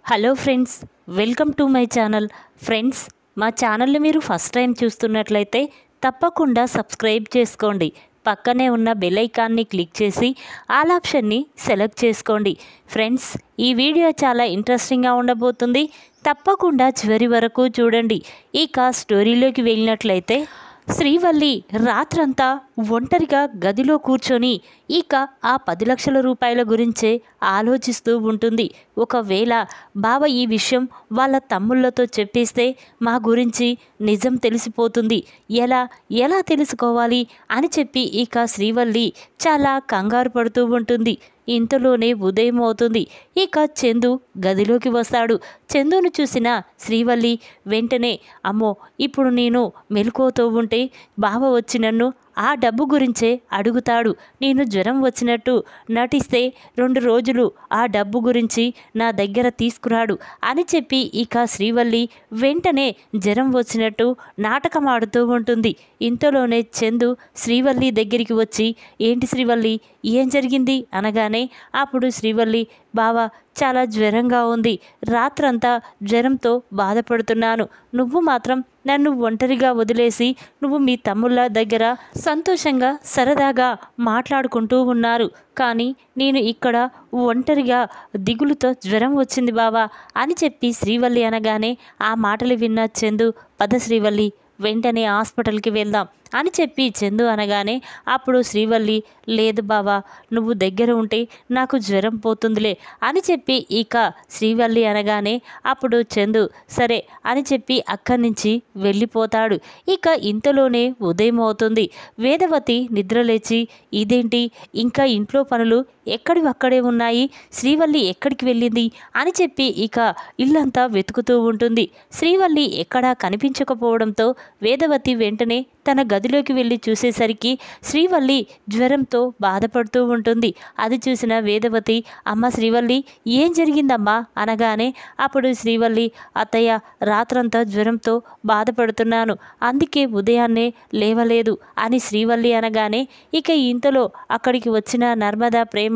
Hello friends, welcome to my channel. Friends, మా ఛానల్ని మీరు ఫస్ట్ టైం చూస్తున్నట్లయితే తప్పకుండా సబ్స్క్రైబ్ చేసుకోండి. పక్కనే ఉన్న బెల్ ఐకాన్ని క్లిక్ చేసి ఆల్ ఆప్షన్ని సెలెక్ట్ చేసుకోండి. ఫ్రెండ్స్, ఈ వీడియో చాలా ఇంట్రెస్టింగ్గా ఉండబోతుంది. తప్పకుండా చివరి వరకు చూడండి. ఇక స్టోరీలోకి వెళ్ళినట్లయితే శ్రీవల్లి రాత్రంతా ఒంటరిగా గదిలో కూర్చొని ఇక ఆ 10 లక్షల రూపాయల గురించే ఆలోచిస్తూ ఉంటుంది. ఒకవేళ బావ ఈ విషయం వాళ్ళ తమ్ముళ్ళతో చెప్పేస్తే మా గురించి నిజం తెలిసిపోతుంది. ఎలా తెలుసుకోవాలి అని చెప్పి ఇక శ్రీవల్లి చాలా కంగారు పడుతూ ఉంటుంది. ఇంతలోనే ఉదయం అవుతుంది. ఇక చందు గదిలోకి వస్తాడు. చందును చూసిన శ్రీవల్లి వెంటనే, అమ్మో, ఇప్పుడు నేను మెలకువతో ఉంటే బావ వచ్చి నన్ను ఆ డబ్బు గురించే అడుగుతాడు. నేను జ్వరం వచ్చినట్టు నటిస్తే 2 రోజులు ఆ డబ్బు గురించి నా దగ్గర తీసుకురాడు అని చెప్పి ఇక శ్రీవల్లి వెంటనే జ్వరం వచ్చినట్టు నాటకం ఆడుతూ ఉంటుంది. ఇంతలోనే చందు శ్రీవల్లి దగ్గరికి వచ్చి, ఏంటి శ్రీవల్లి, ఏం జరిగింది అనగానే అప్పుడు శ్రీవల్లి, బావా, చాలా జ్వరంగా ఉంది. రాత్రంతా జ్వరంతో బాధపడుతున్నాను. నువ్వు మాత్రం నన్ను ఒంటరిగా వదిలేసి నువ్వు మీ తమ్ముళ్ళ దగ్గర సంతోషంగా సరదాగా మాట్లాడుకుంటూ ఉన్నారు. కానీ నేను ఇక్కడ ఒంటరిగా దిగులుతో జ్వరం వచ్చింది బావా అని చెప్పి శ్రీవల్లి అనగానే ఆ మాటలు విన్న చందు, పద శ్రీవల్లి, వెంటనే హాస్పిటల్కి వెళ్దాం అని చెప్పి చందు అనగానే అప్పుడు శ్రీవల్లి, లేదు బావా, నువ్వు దగ్గర ఉంటే నాకు జ్వరం పోతుందిలే అని చెప్పి ఇక శ్రీవల్లి అనగానే అప్పుడు చందు సరే అని చెప్పి అక్కడి నుంచి వెళ్ళిపోతాడు. ఇక ఇంతలోనే ఉదయం అవుతుంది. వేదవతి నిద్రలేచి, ఇదేంటి ఇంకా ఇంట్లో పనులు ఎక్కడివక్కడే ఉన్నాయి, శ్రీవల్లి ఎక్కడికి వెళ్ళింది అని చెప్పి ఇక ఇల్లంతా వెతుకుతూ ఉంటుంది. శ్రీవల్లి ఎక్కడా కనిపించకపోవడంతో వేదవతి వెంటనే తన గదిలోకి వెళ్ళి చూసేసరికి శ్రీవల్లి జ్వరంతో బాధపడుతూ ఉంటుంది. అది చూసిన వేదవతి, అమ్మ శ్రీవల్లి, ఏం జరిగిందమ్మా అనగానే అప్పుడు శ్రీవల్లి, అత్తయ్య, రాత్రంతా జ్వరంతో బాధపడుతున్నాను, అందుకే ఉదయాన్నే లేవలేదు అని శ్రీవల్లి అనగానే ఇక ఇంతలో అక్కడికి వచ్చిన నర్మదా ప్రేమ,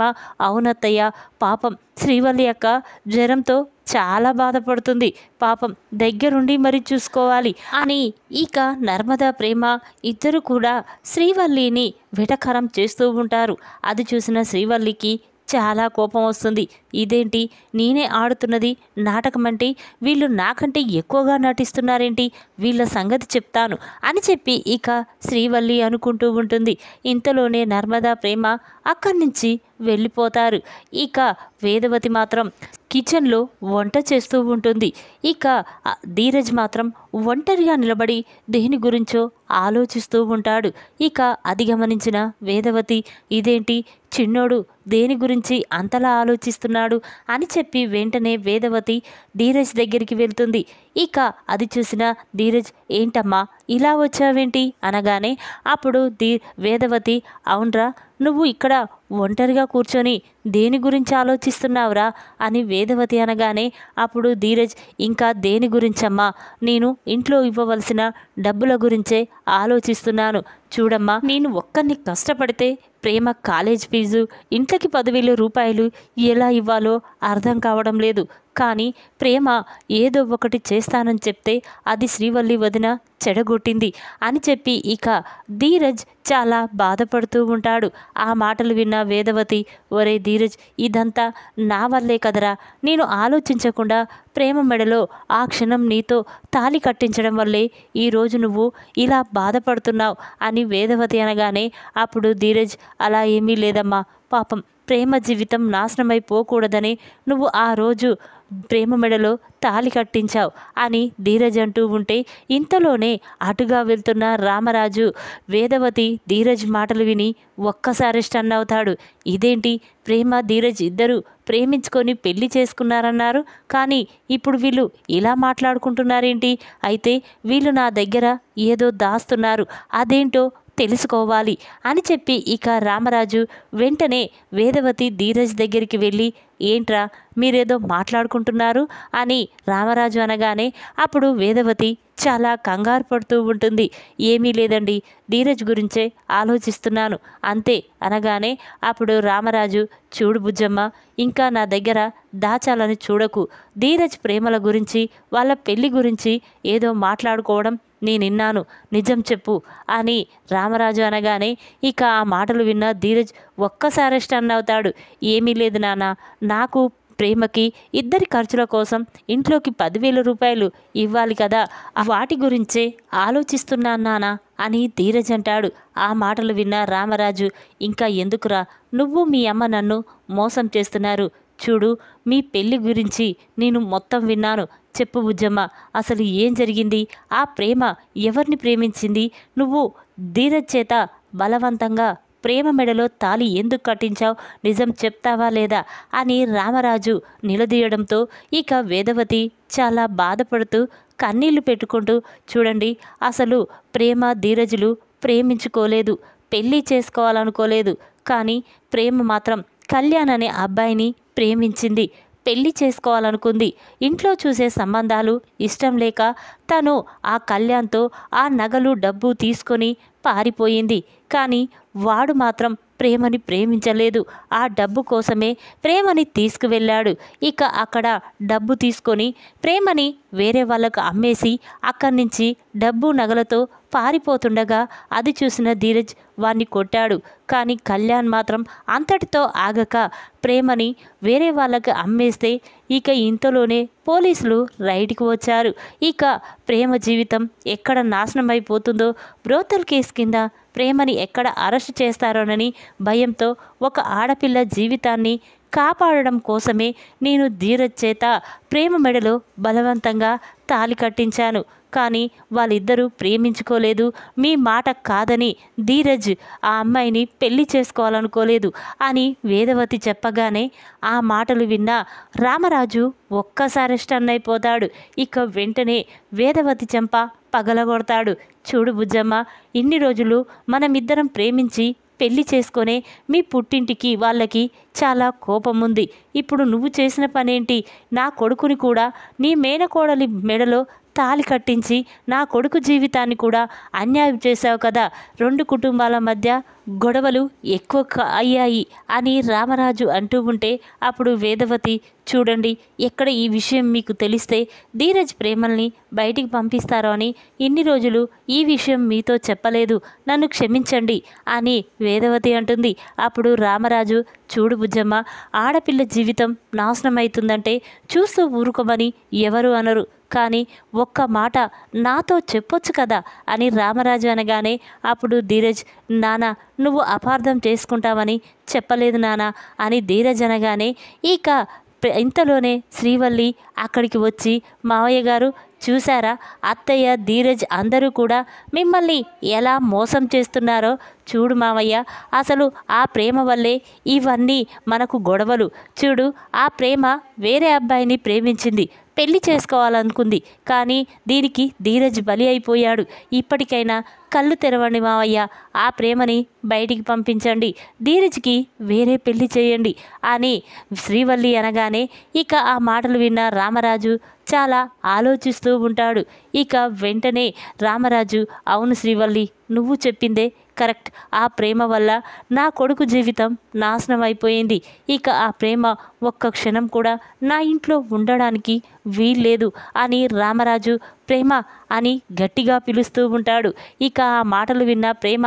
అవునత్తయ్య, పాపం శ్రీవల్లి అక్క జ్వరంతో చాలా బాధపడుతుంది, పాపం దగ్గరుండి మరి చూసుకోవాలి అని ఇక నర్మదా ప్రేమ ఇద్దరు కూడా శ్రీవల్లిని వెటకరం చేస్తూ ఉంటారు. అది చూసిన శ్రీవల్లికి చాలా కోపం వస్తుంది. ఇదేంటి, నేనే ఆడుతున్నది నాటకం అంటే వీళ్ళు నాకంటే ఎక్కువగా నటిస్తున్నారేంటి, వీళ్ళ సంగతి చెప్తాను అని చెప్పి ఇక శ్రీవల్లి అనుకుంటూ ఉంటుంది. ఇంతలోనే నర్మదా ప్రేమ అక్కడి నుంచి వెళ్ళిపోతారు. ఇక వేదవతి మాత్రం కిచెన్లో వంట చేస్తూ ఉంటుంది. ఇక ధీరజ్ మాత్రం ఒంటరిగా నిలబడి దేని గురించో ఆలోచిస్తూ ఉంటాడు. ఇక అది గమనించిన వేదవతి, ఇదేంటి, చిన్నోడు దేని గురించి అంతలా ఆలోచిస్తున్నాడు అని చెప్పి వెంటనే వేదవతి ధీరజ్ దగ్గరికి వెళ్తుంది. ఇక అది చూసిన ధీరజ్, ఏంటమ్మా ఇలా వచ్చావేంటి అనగానే అప్పుడు వేదవతి, అవునరా, నువ్వు ఇక్కడ ఒంటరిగా కూర్చొని దేని గురించి ఆలోచిస్తున్నావురా అని వేదవతి అనగానే అప్పుడు ధీరజ్, ఇంకా దేని గురించమ్మా, నేను ఇంట్లో ఇవ్వవలసిన డబ్బుల గురించే ఆలోచిస్తున్నాను. చూడమ్మా, నేను ఒక్కరిని కష్టపడితే ప్రేమ కాలేజ్ ఫీజు, ఇంట్లోకి 10,000 రూపాయలు ఎలా ఇవ్వాలో అర్థం కావడం లేదు. కానీ ప్రేమ ఏదో ఒకటి చేస్తానని చెప్తే అది శ్రీవల్లి వదిన చెడగొట్టింది అని చెప్పి ఇక ధీరజ్ చాలా బాధపడుతూ ఉంటాడు. ఆ మాటలు విన్న వేదవతి, ఒరే ధీరజ్, ఇదంతా నా వల్లే కదరా, నేను ఆలోచించకుండా ప్రేమ మెడలో ఆ క్షణం నీతో తాళి కట్టించడం వల్లే ఈరోజు నువ్వు ఇలా బాధపడుతున్నావు అని వేదవతి అనగానే అప్పుడు ధీరజ్, అలా ఏమీ లేదమ్మా, పాపం ప్రేమ జీవితం నాశనమైపోకూడదని నువ్వు ఆ రోజు ప్రేమ మెడలో తాళి కట్టించావు అని ధీరజ్ అంటూ ఉంటే ఇంతలోనే అటుగా వెళ్తున్న రామరాజు వేదవతి ధీరజ్ మాటలు విని ఒక్కసారి స్టన్ అవుతాడు. ఇదేంటి, ప్రేమ ధీరజ్ ఇద్దరు ప్రేమించుకొని పెళ్లి చేసుకున్నారన్నారు, కానీ ఇప్పుడు వీళ్ళు ఇలా మాట్లాడుకుంటున్నారేంటి, అయితే వీళ్ళు నా దగ్గర ఏదో దాస్తున్నారు, అదేంటో తెలుసుకోవాలి అని చెప్పి ఇక రామరాజు వెంటనే వేదవతి ధీరజ్ దగ్గరికి వెళ్ళి, ఏంట్రా మీరేదో మాట్లాడుకుంటున్నారు అని రామరాజు అనగానే అప్పుడు వేదవతి చాలా కంగారు పడుతూ ఉంటుంది. ఏమీ లేదండి, ధీరజ్ గురించే ఆలోచిస్తున్నాను అంతే అనగానే అప్పుడు రామరాజు, చూడు బుజ్జమ్మ, ఇంకా నా దగ్గర దాచాలని చూడకు. ధీరజ్ ప్రేమల గురించి వాళ్ళ పెళ్లి గురించి ఏదో మాట్లాడుకోవడం నేనిన్నాను, నిజం చెప్పు అని రామరాజు అనగానే ఇక ఆ మాటలు విన్న ధీరజ్ ఒక్కసారి స్టన్ అవుతాడు. ఏమీ లేదు నాన్న, నాకు ప్రేమకి ఇద్దరి ఖర్చుల కోసం ఇంట్లోకి 10,000 రూపాయలు ఇవ్వాలి కదా, వాటి గురించే ఆలోచిస్తున్నాను నాన్న అని ధీరజ్ అంటాడు. ఆ మాటలు విన్న రామరాజు, ఇంకా ఎందుకురా నువ్వు మీ అమ్మ నన్ను మోసం చేస్తున్నారు. చూడు, మీ పెళ్లి గురించి నేను మొత్తం విన్నాను. చెప్పు బుజ్జమ్మ, అసలు ఏం జరిగింది? ఆ ప్రేమ ఎవరిని ప్రేమించింది? నువ్వు ధీరజ్ చేత బలవంతంగా ప్రేమ మెడలో తాళి ఎందుకు కట్టించావు? నిజం చెప్తావా లేదా అని రామరాజు నిలదీయడంతో ఇక వేదవతి చాలా బాధపడుతూ కన్నీళ్లు పెట్టుకుంటూ, చూడండి, అసలు ప్రేమ ధీరజులు ప్రేమించుకోలేదు, పెళ్ళి చేసుకోవాలనుకోలేదు. కానీ ప్రేమ మాత్రం కళ్యాణ్ అనే అబ్బాయిని ప్రేమించింది, పెళ్లి చేసుకోవాలనుకుంది. ఇంట్లో చూసే సంబంధాలు ఇష్టం లేక తను ఆ కళ్యాణ్తో ఆ నగలు డబ్బు తీసుకొని పారిపోయింది. కానీ వాడు మాత్రం ప్రేమని ప్రేమించలేదు, ఆ డబ్బు కోసమే ప్రేమని తీసుకువెళ్ళాడు. ఇక అక్కడ డబ్బు తీసుకొని ప్రేమని వేరే వాళ్ళకు అమ్మేసి అక్కడి నుంచి డబ్బు నగలతో పారిపోతుండగా అది చూసిన ధీరజ్ వాణ్ణి కొట్టాడు. కానీ కళ్యాణ్ మాత్రం అంతటితో ఆగక ప్రేమని వేరే వాళ్ళకి అమ్మేస్తే ఇక ఇంతలోనే పోలీసులు రైడ్కి వచ్చారు. ఇక ప్రేమ జీవితం ఎక్కడ నాశనం అయిపోతుందో, బ్రోతల్ కేసు కింద ప్రేమని ఎక్కడ అరెస్ట్ చేస్తారోనని భయంతో ఒక ఆడపిల్ల జీవితాన్ని కాపాడడం కోసమే నేను ధీరజ్ చేత ప్రేమ మెడలో బలవంతంగా తాళి కట్టించాను. కానీ వాళ్ళిద్దరూ ప్రేమించుకోలేదు, మీ మాట కాదని ధీరజ్ ఆ అమ్మాయిని పెళ్లి చేసుకోవాలనుకోలేదు అని వేదవతి చెప్పగానే ఆ మాటలు విన్న రామరాజు ఒక్కసారి స్టన్ అయిపోతాడు. ఇక వెంటనే వేదవతి చెంప పగలగొడతాడు. చూడు బుజ్జమ్మ, ఇన్ని రోజులు మనమిద్దరం ప్రేమించి పెళ్లి చేసుకొనే మీ పుట్టింటికి వాళ్ళకి చాలా కోపం ఉంది. ఇప్పుడు నువ్వు చేసిన పనేంటి? నా కొడుకుని కూడా నీ మేనకోడలి మెడలో తాళి కట్టించి నా కొడుకు జీవితాన్ని కూడా అన్యాయం చేశావు కదా. 2 కుటుంబాల మధ్య గొడవలు ఎక్కువ అయ్యాయి అని రామరాజు అంటూ ఉంటే అప్పుడు వేదవతి, చూడండి, ఎక్కడ ఈ విషయం మీకు తెలిస్తే ధీరజ్ ప్రేమల్ని బయటికి పంపిస్తారో అని ఇన్ని రోజులు ఈ విషయం మీతో చెప్పలేదు, నన్ను క్షమించండి అని వేదవతి అంటుంది. అప్పుడు రామరాజు, చూడు బుజ్జమ్మ, ఆడపిల్ల జీవితం నాశనం అవుతుందంటే చూస్తూ ఊరుకోమని ఎవరు అనరు, కానీ ఒక్క మాట నాతో చెప్పొచ్చు కదా అని రామరాజు అనగానే అప్పుడు ధీరజ్, నాన్న నువ్వు అపార్థం చేసుకుంటావని చెప్పలేదు నాన్న అని ధీరజ్ అనగానే ఇక ఇంతలోనే శ్రీవల్లి అక్కడికి వచ్చి, మావయ్య గారు చూసారా, అత్తయ్య ధీరజ్ అందరూ కూడా మిమ్మల్ని ఎలా మోసం చేస్తున్నారో చూడు మావయ్య, అసలు ఆ ప్రేమ వల్లే ఇవన్నీ మనకు గొడవలు. చూడు, ఆ ప్రేమ వేరే అబ్బాయిని ప్రేమించింది, పెళ్లి చేసుకోవాలనుకుంది, కానీ దీనికి ధీరజ్ బలి అయిపోయాడు. ఇప్పటికైనా కళ్ళు తెరవండి మావయ్య, ఆ ప్రేమని బయటికి పంపించండి, ధీరజ్కి వేరే పెళ్లి చేయండి అని శ్రీవల్లి అనగానే ఇక ఆ మాటలు విన్న రామరాజు చాలా ఆలోచిస్తూ ఉంటాడు. ఇక వెంటనే రామరాజు, అవును శ్రీవల్లి, నువ్వు చెప్పిందే కరెక్ట్, ఆ ప్రేమ వల్ల నా కొడుకు జీవితం నాశనం అయిపోయింది. ఇక ఆ ప్రేమ ఒక్క క్షణం కూడా నా ఇంట్లో ఉండడానికి వీల్లేదు అని రామరాజు ప్రేమ అని గట్టిగా పిలుస్తూ ఉంటాడు. ఇక ఆ మాటలు విన్న ప్రేమ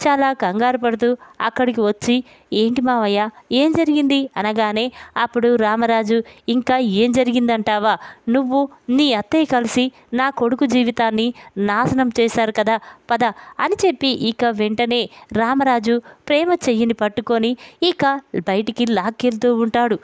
చాలా కంగారు పడుతూ అక్కడికి వచ్చి, ఏంటి మావయ్య, ఏం జరిగింది అనగానే అప్పుడు రామరాజు, ఇంకా ఏం జరిగిందంటావా, నువ్వు నీ అత్తయ్య కలిసి నా కొడుకు జీవితాన్ని నాశనం చేశారు కదా, పద అని చెప్పి ఇక వెంటనే రామరాజు ప్రేమ చెయ్యిని పట్టుకొని ఇక బయటికి లాక్కెళ్తూ ఉంటాడు.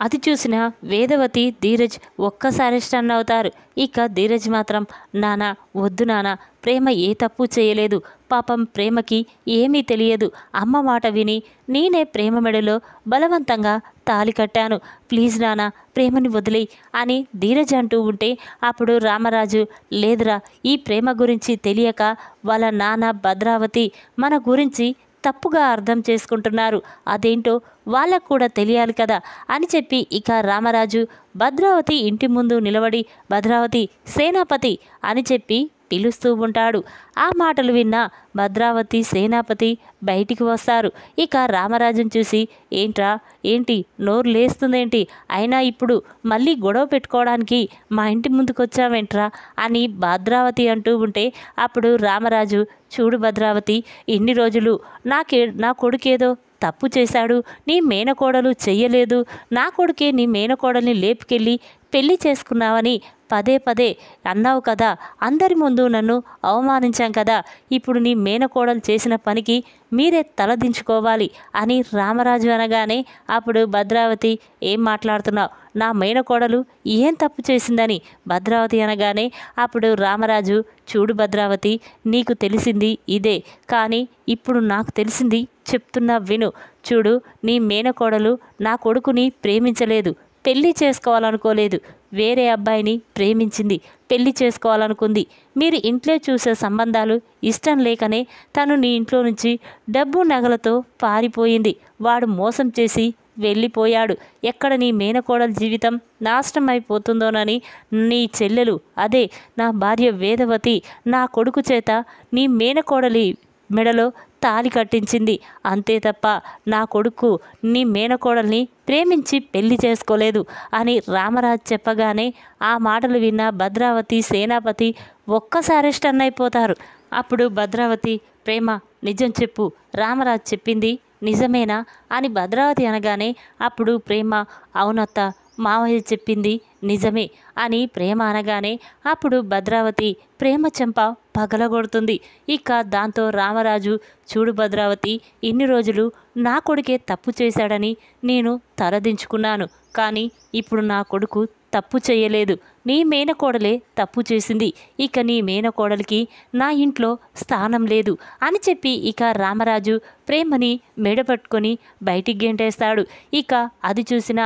అది చూసిన వేదవతి ధీరజ్ ఒక్కసారి స్టన్ అవుతారు. ఇక ధీరజ్ మాత్రం, నానా వద్దు నానా, ప్రేమ ఏ తప్పు చేయలేదు, పాపం ప్రేమకి ఏమీ తెలియదు, అమ్మ మాట విని నేనే ప్రేమ మెడలో బలవంతంగా తాళి కట్టాను, ప్లీజ్ నాన్న ప్రేమని వదిలేయ్ అని ధీరజ్ అంటూ ఉంటే అప్పుడు రామరాజు, లేదురా, ఈ ప్రేమ గురించి తెలియక వాళ్ళ నాన్న భద్రావతి మన గురించి తప్పుగా అర్థం చేసుకుంటున్నారు, అదేంటో వాళ్ళకు కూడా తెలియాలి కదా అని చెప్పి ఇక రామరాజు భద్రావతి ఇంటి ముందు నిలబడి భద్రావతి సేనాపతి అని చెప్పి పిలుస్తూ ఉంటాడు. ఆ మాటలు విన్న భద్రావతి సేనాపతి బయటికి వస్తారు. ఇక రామరాజును చూసి, ఏంట్రా, ఏంటి నోరు లేస్తుందేంటి, అయినా ఇప్పుడు మళ్ళీ గొడవ పెట్టుకోవడానికి మా ఇంటి ముందుకు వచ్చావేంట్రా అని భద్రావతి అంటూ ఉంటే అప్పుడు రామరాజు, చూడు భద్రావతి, ఇన్ని రోజులు నా కొడుకేదో తప్పు చేశాడు, నీ మేనకోడలు చెయ్యలేదు, నా కొడుకే నీ మేనకోడల్ని లేపుకెళ్ళి పెళ్లి చేసుకున్నావని పదే పదే అన్నావు కదా, అందరి ముందు నన్ను అవమానించాం కదా, ఇప్పుడు నీ మేనకోడలు చేసిన పనికి మీరే తలదించుకోవాలి అని రామరాజు అనగానే అప్పుడు భద్రావతి, ఏం మాట్లాడుతున్నావు, నా మేనకోడలు ఏం తప్పు చేసిందని భద్రావతి అనగానే అప్పుడు రామరాజు, చూడు భద్రావతి, నీకు తెలిసింది ఇదే, కానీ ఇప్పుడు నాకు తెలిసింది చెప్తున్నా విను. చూడు, నీ మేనకోడలు నా కొడుకుని ప్రేమించలేదు, పెళ్లి చేసుకోవాలనుకోలేదు, వేరే అబ్బాయిని ప్రేమించింది, పెళ్లి చేసుకోవాలనుకుంది. మీరు ఇంట్లో చూసే సంబంధాలు ఇష్టం లేకనే తను నీ ఇంట్లో నుంచి డబ్బు నగలతో పారిపోయింది, వాడు మోసం చేసి వెళ్ళిపోయాడు. ఎక్కడ నీ మేనకోడల జీవితం నాశనం అయిపోతుందోనని నీ చెల్లెలు, అదే నా భార్య వేదవతి, నా కొడుకు చేత నీ మేనకోడలి మెడలో తాళి కట్టించింది, అంతే తప్ప నా కొడుకు నీ మేనకోడల్ని ప్రేమించి పెళ్లి చేసుకోలేదు అని రామరాజు చెప్పగానే ఆ మాటలు విన్న భద్రావతి సేనాపతి ఒక్కసారి స్టన్ అయిపోతారు. అప్పుడు భద్రావతి, ప్రేమ నిజం చెప్పు, రామరాజు చెప్పింది నిజమేనా అని భద్రావతి అనగానే అప్పుడు ప్రేమ, అవునత్త, మావయ్య చెప్పింది నిజమే అని ప్రేమ అనగానే అప్పుడు భద్రావతి ప్రేమ చెంప పగలగొడుతుంది. ఇక దాంతో రామరాజు, చూడు భద్రావతి, ఇన్ని రోజులు నా కొడుకే తప్పు చేశాడని నేను తలదించుకున్నాను, కానీ ఇప్పుడు నా కొడుకు తప్పు చేయలేదు, నీ మేనకోడలే తప్పు చేసింది, ఇక నీ మేనకోడలికి నా ఇంట్లో స్థానం లేదు అని చెప్పి ఇక రామరాజు ప్రేమని మెడపట్టుకొని బయటికి గెంటేస్తాడు. ఇక అది చూసిన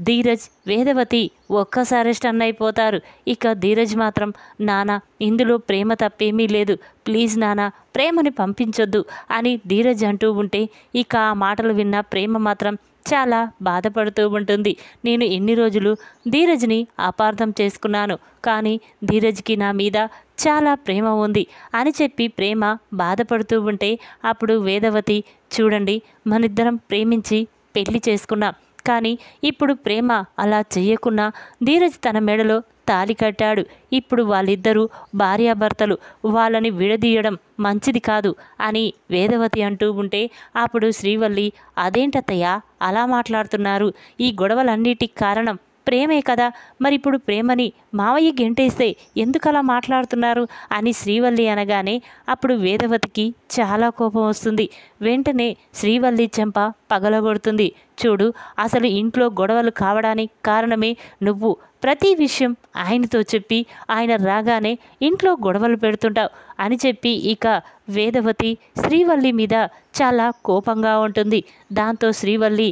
ధీరజ్ వేదవతి ఒక్కసారి స్టన్ అయిపోతారు. ఇక ధీరజ్ మాత్రం, నాన్న ఇందులో ప్రేమ తప్పేమీ లేదు, ప్లీజ్ నాన్న ప్రేమని పంపించొద్దు అని ధీరజ్ అంటూ ఉంటే ఇక ఆ మాటలు విన్న ప్రేమ మాత్రం చాలా బాధపడుతూ ఉంటుంది. నేను ఎన్ని రోజులు ధీరజ్ని అపార్థం చేసుకున్నాను, కానీ ధీరజ్కి నా మీద చాలా ప్రేమ ఉంది అని చెప్పి ప్రేమ బాధపడుతూ ఉంటే అప్పుడు వేదవతి, చూడండి, మనిద్దరం ప్రేమించి పెళ్లి చేసుకున్నాం, కానీ ఇప్పుడు ప్రేమ అలా చెయ్యకున్నా ధీరజ్ తన మెడలో తాళి కట్టాడు, ఇప్పుడు వాళ్ళిద్దరూ భార్యాభర్తలు, వాళ్ళని విడదీయడం మంచిది కాదు అని వేదవతి అంటూ ఉంటే అప్పుడు శ్రీవల్లి, అదేంటత్తయ్య అలా మాట్లాడుతున్నారు, ఈ గొడవలన్నిటికి కారణం ప్రేమే కదా, మరి ఇప్పుడు ప్రేమని మావయ్య గెంటేస్తే ఎందుకలా మాట్లాడుతున్నారు అని శ్రీవల్లి అనగానే అప్పుడు వేదవతికి చాలా కోపం వస్తుంది. వెంటనే శ్రీవల్లి చెంప పగలగొడుతుంది. చూడు, అసలు ఇంట్లో గొడవలు కావడానికి కారణమే నువ్వు, ప్రతి విషయం ఆయనతో చెప్పి ఆయన రాగానే ఇంట్లో గొడవలు పెడుతుంటావు అని చెప్పి ఇక వేదవతి శ్రీవల్లి మీద చాలా కోపంగా ఉంటుంది. దాంతో శ్రీవల్లి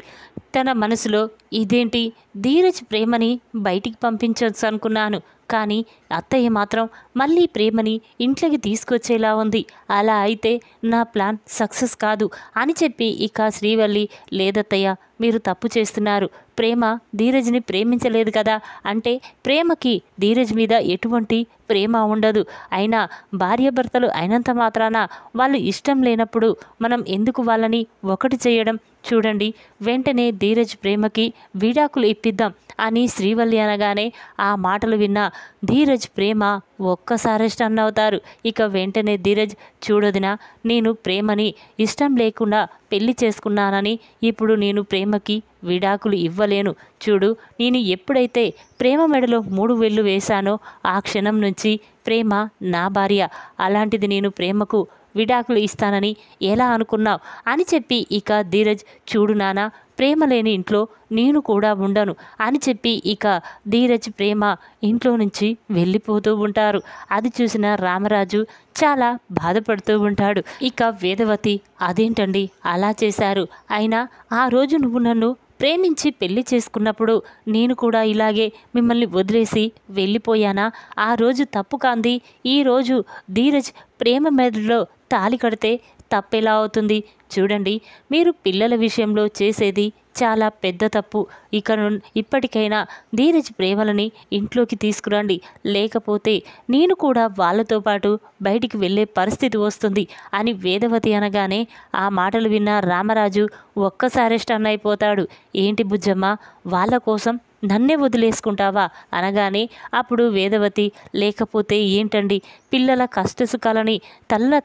తన మనసులో, ఇదేంటి, ధీరజ్ ప్రేమని బయటికి పంపించవచ్చు అనుకున్నాను, కానీ అత్తయ్య మాత్రం మళ్ళీ ప్రేమని ఇంట్లోకి తీసుకొచ్చేలా ఉంది, అలా అయితే నా ప్లాన్ సక్సెస్ కాదు అని చెప్పి ఇక శ్రీవల్లి, లేదత్తయ్య మీరు తప్పు చేస్తున్నారు, ప్రేమ ధీరజ్ని ప్రేమించలేదు కదా, అంటే ప్రేమకి ధీరజ్ మీద ఎటువంటి ప్రేమ ఉండదు, అయినా భార్యాభర్తలు అయినంత మాత్రాన వాళ్ళు ఇష్టం లేనప్పుడు మనం ఎందుకు వాళ్ళని ఒకటి చేయడం, చూడండి వెంటనే ధీరజ్ ప్రేమకి విడాకులు ఇప్పిద్దాం అని శ్రీవల్లి అనగానే ఆ మాటలు విన్న ధీరజ్ ప్రేమ ఒక్కసారి స్టన్ అవుతారు. ఇక వెంటనే ధీరజ్, చూడొదినా, నేను ప్రేమని ఇష్టం లేకుండా పెళ్లి చేసుకున్నానని ఇప్పుడు నేను ప్రేమకి విడాకులు ఇవ్వలేను, చూడు నేను ఎప్పుడైతే ప్రేమ మెడలో 3 వేళ్ళు వేశానో ఆ క్షణం నుంచి ప్రేమ నా భార్య, అలాంటిది నేను ప్రేమకు విడాకులు ఇస్తానని ఎలా అనుకున్నావు అని చెప్పి ఇక ధీరజ్, చూడు నాన్న, ప్రేమ లేని ఇంట్లో నేను కూడా ఉండను అని చెప్పి ఇక ధీరజ్ ప్రేమ ఇంట్లో నుంచి వెళ్ళిపోతూ ఉంటారు. అది చూసిన రామరాజు చాలా బాధపడుతూ ఉంటాడు. ఇక వేదవతి, అదేంటండి అలా చేశారు, అయినా ఆ రోజు నువ్వు నన్ను ప్రేమించి పెళ్లి చేసుకున్నప్పుడు నేను కూడా ఇలాగే మిమ్మల్ని వదిలేసి వెళ్ళిపోయానా? ఆ రోజు తప్పు కాంది. ఈరోజు ధీరజ్ ప్రేమ మెడలో తాళి కడితే తప్పెలా అవుతుంది? చూడండి, మీరు పిల్లల విషయంలో చేసేది చాలా పెద్ద తప్పు. ఇప్పటికైనా ధీరజ్ ప్రేమలని ఇంట్లోకి తీసుకురండి, లేకపోతే నేను కూడా వాళ్ళతో పాటు బయటికి వెళ్ళే పరిస్థితి వస్తుంది అని వేదవతి అనగానే ఆ మాటలు విన్న రామరాజు ఒక్కసారి స్టన్ అయిపోతాడు. ఏంటి బుజ్జమ్మ, వాళ్ళ కోసం నన్నే వదిలేసుకుంటావా అనగానే అప్పుడు వేదవతి, లేకపోతే ఏంటండి, పిల్లల కష్టసుఖాలని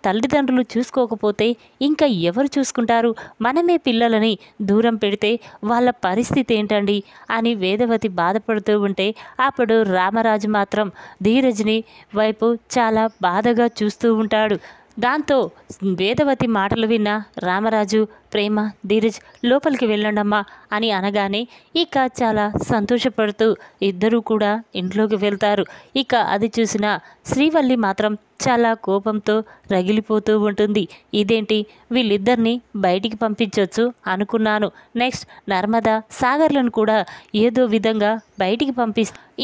తల్లిదండ్రులు చూసుకోకపోతే ఇంకా ఎవరు చూసుకుంటారు? మనమే పిల్లలని దూరం పెడితే వాళ్ళ పరిస్థితి ఏంటండి అని వేదవతి బాధపడుతూ ఉంటే అప్పుడు రామరాజు మాత్రం ధీరజ్ని వైపు చాలా బాధగా చూస్తూ ఉంటాడు. దాంతో వేదవతి మాటలు విన్న రామరాజు, ప్రేమ, ధీరజ్ లోపలికి వెళ్ళండమ్మా అని అనగానే ఇక చాలా సంతోషపడుతూ ఇద్దరూ కూడా ఇంట్లోకి వెళ్తారు. ఇక అది చూసిన శ్రీవల్లి మాత్రం చాలా కోపంతో రగిలిపోతూ ఉంటుంది. ఇదేంటి, వీళ్ళిద్దరిని బయటికి పంపించవచ్చు అనుకున్నాను, నెక్స్ట్ నర్మదా, సాగర్లను కూడా ఏదో విధంగా బయటికి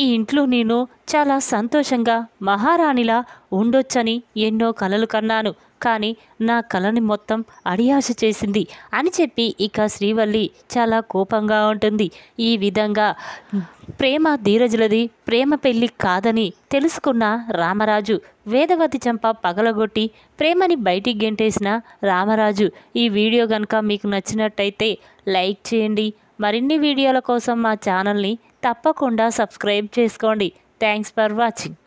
ఈ ఇంట్లో నేను చాలా సంతోషంగా మహారాణిలా ఉండొచ్చని ఎన్నో కలలు కన్నాను, కానీ నా కలని మొత్తం అడియాస చేసింది అని చెప్పి ఇక శ్రీవల్లి చాలా కోపంగా ఉంటుంది. ఈ విధంగా ప్రేమ ధీరజులది ప్రేమ పెళ్లి కాదని తెలుసుకున్న రామరాజు వేదవతి చంప పగలగొట్టి ప్రేమని బయటికి గెంటేసిన రామరాజు. ఈ వీడియో కనుక మీకు నచ్చినట్టయితే లైక్ చేయండి. మరిన్ని వీడియోల కోసం మా ఛానల్ని తప్పకుండా సబ్స్క్రైబ్ చేసుకోండి. Thanks for watching.